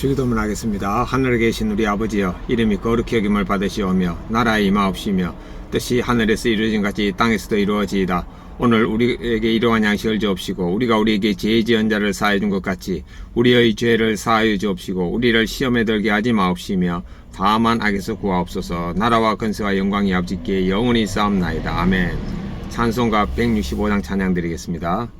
주기도문 하겠습니다. 하늘에 계신 우리 아버지여, 이름이 거룩히 여김을 받으시오며 나라의 임하옵시며 뜻이 하늘에서 이루어진 같이 땅에서도 이루어지이다. 오늘 우리에게 이러한 양식을 주옵시고 우리가 우리에게 죄 지은 자를 사하여 준 것 같이 우리의 죄를 사하여 주옵시고 우리를 시험에 들게 하지 마옵시며 다만 악에서 구하옵소서. 나라와 권세와 영광이 아버지께 영원히 싸움나이다. 아멘. 찬송가 165장 찬양 드리겠습니다.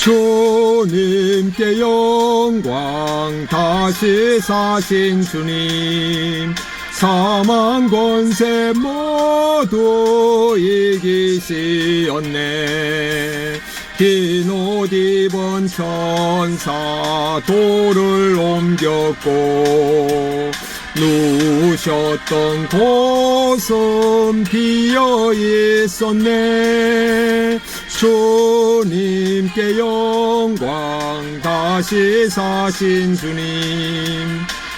주님께 영광, 다시 사신 주님, 사망 권세 모두 이기시었네. 흰 옷 입은 천사 돌을 옮겼고 누우셨던 곳은 비어 있었네. 주님께 영광, 다시 사신 주님,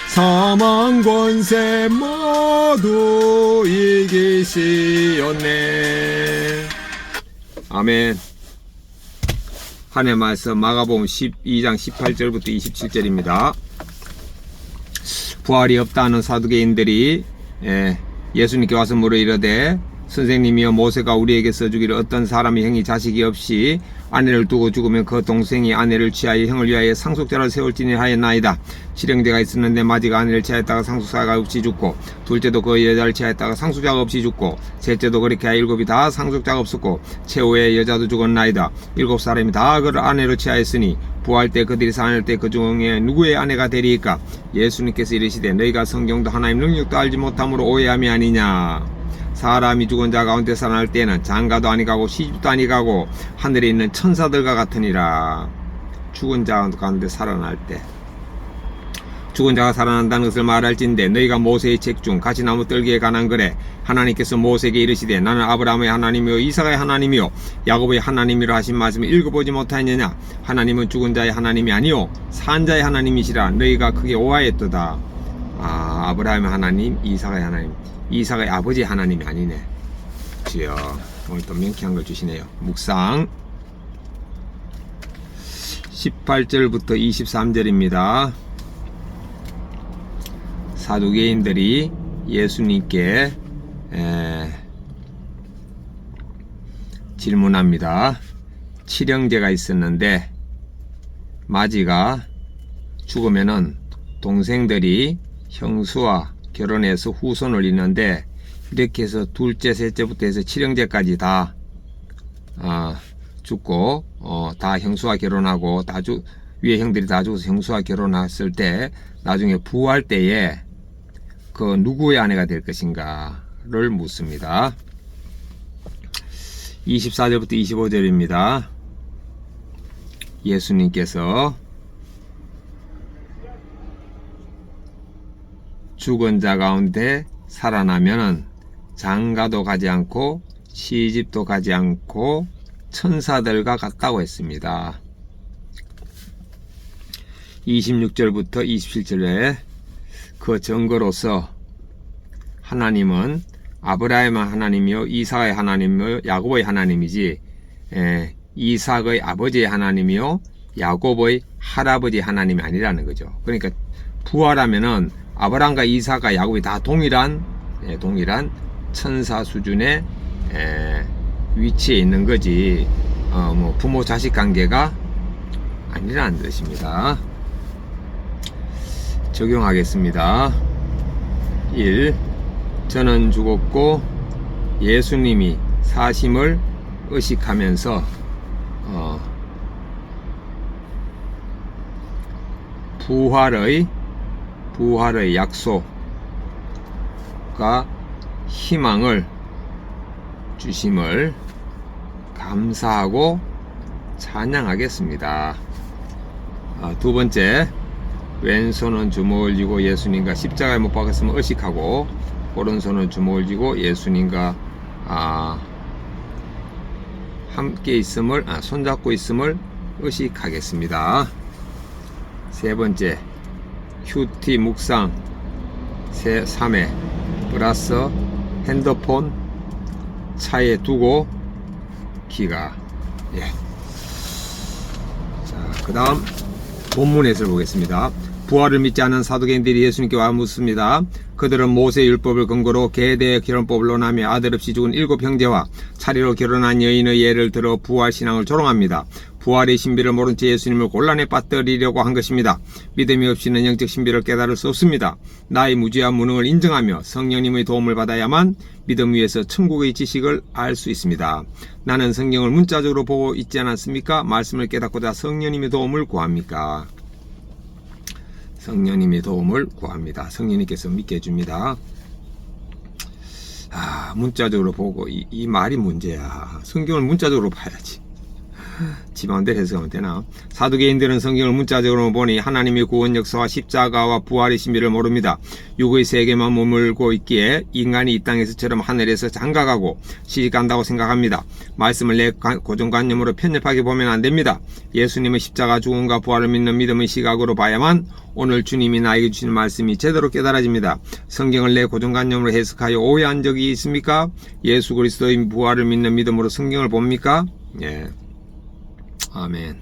사망 권세 모두 이기시었네. 아멘. 한 해 말씀 마가복음 12장 18절부터 27절입니다. 부활이 없다는 사두개인들이 예수님께 와서 물어 이르되, 선생님이여, 모세가 우리에게 써주기를 어떤 사람이 형이 자식이 없이 아내를 두고 죽으면 그 동생이 아내를 취하여 형을 위하여 상속자를 세울지니 하였나이다. 칠형제가 있었는데 마지가 아내를 취하였다가 상속자가 없이 죽고, 둘째도 그 여자를 취하였다가 상속자가 없이 죽고, 셋째도 그렇게 하여 일곱이 다 상속자가 없었고 최후의 여자도 죽었나이다. 일곱 사람이 다 그를 아내로 취하였으니 부활 때 그들이 사는 때 그 중에 누구의 아내가 되리이까? 예수님께서 이르시되, 너희가 성경도 하나님 능력도 알지 못함으로 오해함이 아니냐. 사람이 죽은 자 가운데 살아날 때는 장가도 아니가고 시집도 아니가고 하늘에 있는 천사들과 같으니라. 죽은 자 가운데 살아날 때, 죽은 자가 살아난다는 것을 말할진대, 너희가 모세의 책 중 가시나무 떨기에 관한 글에 하나님께서 모세에게 이르시되, 나는 아브라함의 하나님이요 이삭의 하나님이요 야곱의 하나님이라 하신 말씀을 읽어보지 못하였느냐. 하나님은 죽은 자의 하나님이 아니요 산 자의 하나님이시라. 너희가 크게 오하였도다. 아브라함의 하나님, 이삭의 하나님, 이삭의 아버지 하나님이 아니네. 주여, 오늘 또 명쾌한 걸 주시네요. 묵상 18절부터 23절입니다. 사두개인들이 예수님께 질문합니다. 칠형제가 있었는데 마지가 죽으면은 동생들이 형수와 결혼해서 후손을 잇는데, 이렇게 해서 둘째, 셋째부터 해서 칠형제까지 다 죽고 다 형수와 결혼하고 위에 형들이 다 죽어서 형수와 결혼했을 때 나중에 부활 때에 그 누구의 아내가 될 것인가를 묻습니다. 24절부터 25절입니다. 예수님께서 죽은 자 가운데 살아나면은 장가도 가지 않고 시집도 가지 않고 천사들과 같다고 했습니다. 26절부터 27절에 그 증거로서 하나님은 아브라함의 하나님이요 이삭의 하나님이요 야곱의 하나님이지, 이삭의 아버지의 하나님이요 야곱의 할아버지 하나님이 아니라는 거죠. 그러니까 부활하면은 아브라함과 이삭과 야곱이 다 동일한 천사 수준의 위치에 있는 거지, 부모 자식 관계가 아니라는 뜻입니다. 적용하겠습니다. 1. 저는 죽었고 예수님이 사심을 의식하면서 부활의 약속과 희망을 주심을 감사하고 찬양하겠습니다. 두 번째, 왼손은 주먹을 쥐고 예수님과 십자가에 못 박았음을 의식하고, 오른손은 주먹을 쥐고 예수님과 함께 있음을, 손잡고 있음을 의식하겠습니다. 세 번째, 큐티 묵상 3회 플러스 핸드폰 차에 두고 기가. 예. 자, 그 다음 본문 해설 보겠습니다. 부활을 믿지 않은 사두개인들이 예수님께 와 묻습니다. 그들은 모세의 율법을 근거로 계대 결혼법을 논하며 아들 없이 죽은 7 형제와 차례로 결혼한 여인의 예를 들어 부활 신앙을 조롱합니다. 부활의 신비를 모른 채 예수님을 곤란에 빠뜨리려고 한 것입니다. 믿음이 없이는 영적 신비를 깨달을 수 없습니다. 나의 무죄한 무능을 인정하며 성령님의 도움을 받아야만 믿음 위에서 천국의 지식을 알 수 있습니다. 나는 성경을 문자적으로 보고 있지 않았습니까? 말씀을 깨닫고자 성령님의 도움을 구합니까? 성령님의 도움을 구합니다. 성령님께서 믿게 해줍니다. 문자적으로 보고 이 말이 문제야. 성경을 문자적으로 봐야지. 지 마음대로 해석하면 되나? 사두개인들은 성경을 문자적으로 보니 하나님의 구원 역사와 십자가와 부활의 신비를 모릅니다. 육의 세계만 머물고 있기에 인간이 이 땅에서처럼 하늘에서 장가가고 시집간다고 생각합니다. 말씀을 내 고정관념으로 편협하게 보면 안 됩니다. 예수님의 십자가 죽음과 부활을 믿는 믿음의 시각으로 봐야만 오늘 주님이 나에게 주시는 말씀이 제대로 깨달아집니다. 성경을 내 고정관념으로 해석하여 오해한 적이 있습니까? 예수 그리스도의 부활을 믿는 믿음으로 성경을 봅니까? 예. 아멘.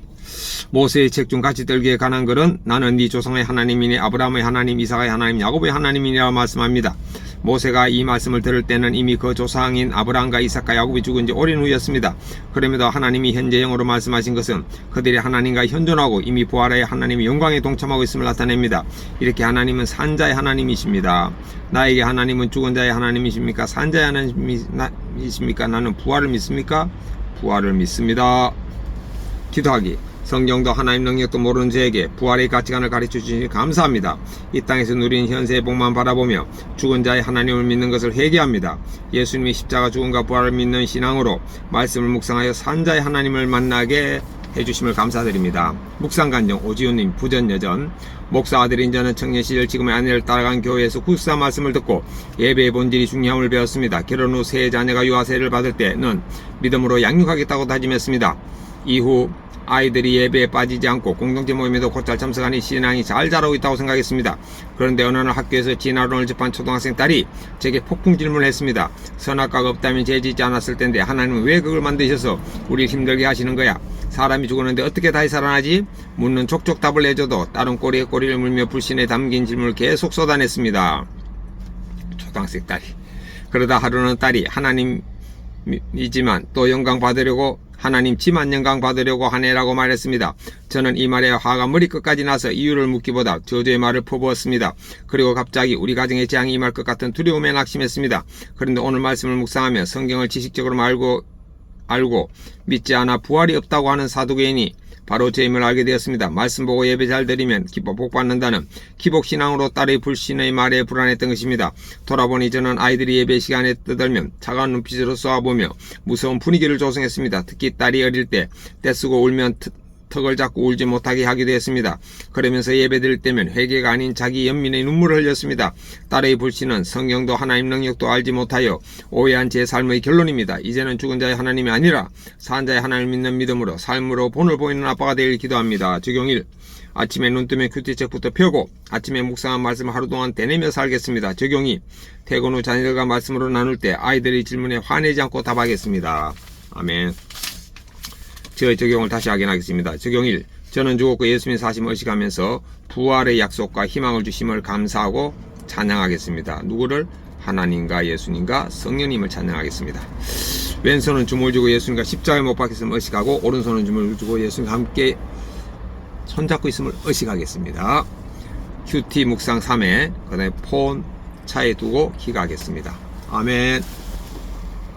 모세의 책 중 같이 떨기에 관한 글은 나는 네 조상의 하나님이니 아브라함의 하나님, 이삭의 하나님, 야곱의 하나님이라고 말씀합니다. 모세가 이 말씀을 들을 때는 이미 그 조상인 아브라함과 이삭과 야곱이 죽은 지 오랜 후였습니다. 그럼에도 하나님이 현재 영으로 말씀하신 것은 그들이 하나님과 현존하고 이미 부활하여 하나님의 영광에 동참하고 있음을 나타냅니다. 이렇게 하나님은 산자의 하나님이십니다. 나에게 하나님은 죽은 자의 하나님이십니까? 산자의 하나님이십니까? 나는 부활을 믿습니까? 부활을 믿습니다. 기도하기. 성경도 하나님 능력도 모르는 저에게 부활의 가치관을 가르쳐 주시니 감사합니다. 이 땅에서 누린 현세의 복만 바라보며 죽은 자의 하나님을 믿는 것을 회개합니다. 예수님의 십자가 죽음과 부활을 믿는 신앙으로 말씀을 묵상하여 산자의 하나님을 만나게 해주심을 감사드립니다. 묵상간정 오지훈님 부전여전. 목사 아들인 저는 청년 시절 지금의 아내를 따라간 교회에서 구수한 말씀을 듣고 예배의 본질이 중요함을 배웠습니다. 결혼 후 세 자녀가 유아세를 받을 때는 믿음으로 양육하겠다고 다짐했습니다. 이후 아이들이 예배에 빠지지 않고 공동체 모임에도 곧잘 참석하니 신앙이 잘 자라고 있다고 생각했습니다. 그런데 어느 날 학교에서 진화론을 접한 초등학생 딸이 제게 폭풍 질문을 했습니다. 선악과가 없다면 죄 짓지 않았을 텐데 하나님은 왜 그걸 만드셔서 우리를 힘들게 하시는 거야? 사람이 죽었는데 어떻게 다시 살아나지? 묻는 족족 답을 내줘도 딸은 꼬리에 꼬리를 물며 불신에 담긴 질문을 계속 쏟아냈습니다. 초등학생 딸이. 그러다 하루는 딸이 하나님이지만 또 영광 받으려고 하나님 지만 영광 받으려고 하네라고 말했습니다. 저는 이 말에 화가 머리끝까지 나서 이유를 묻기보다 저주의 말을 퍼부었습니다. 그리고 갑자기 우리 가정의 재앙이 임할 것 같은 두려움에 낙심했습니다. 그런데 오늘 말씀을 묵상하며 성경을 지식적으로 알고 믿지 않아 부활이 없다고 하는 사두개인이 바로 제 힘을 알게 되었습니다. 말씀 보고 예배 잘 드리면 기뻐 복받는다는 기복신앙으로 딸의 불신의 말에 불안했던 것입니다. 돌아보니 저는 아이들이 예배 시간에 떠들면 차가운 눈빛으로 쏘아보며 무서운 분위기를 조성했습니다. 특히 딸이 어릴 때 떼쓰고 울면 턱을 잡고 울지 못하게 하기도 했습니다. 그러면서 예배 드릴 때면 회개가 아닌 자기 연민의 눈물을 흘렸습니다. 딸의 불신은 성경도 하나님 능력도 알지 못하여 오해한 제 삶의 결론입니다. 이제는 죽은 자의 하나님이 아니라 산 자의 하나님을 믿는 믿음으로 삶으로 본을 보이는 아빠가 되길 기도합니다. 적용 1. 아침에 눈 뜨면 큐티책부터 펴고 아침에 묵상한 말씀을 하루 동안 되뇌며 살겠습니다. 적용 2. 퇴근 후 자녀들과 말씀으로 나눌 때 아이들의 질문에 화내지 않고 답하겠습니다. 아멘. 저의 적용을 다시 확인하겠습니다. 적용 1. 저는 죽었고 예수님 사심을 의식하면서 부활의 약속과 희망을 주심을 감사하고 찬양하겠습니다. 누구를? 하나님과 예수님과 성령님을 찬양하겠습니다. 왼손은 주물 쥐고 예수님과 십자가에 못 박혔음을 의식하고 오른손은 주물 쥐고 예수님과 함께 손잡고 있음을 의식하겠습니다. 큐티 묵상 3회 그 다음에 폰 차에 두고 기가하겠습니다. 아멘.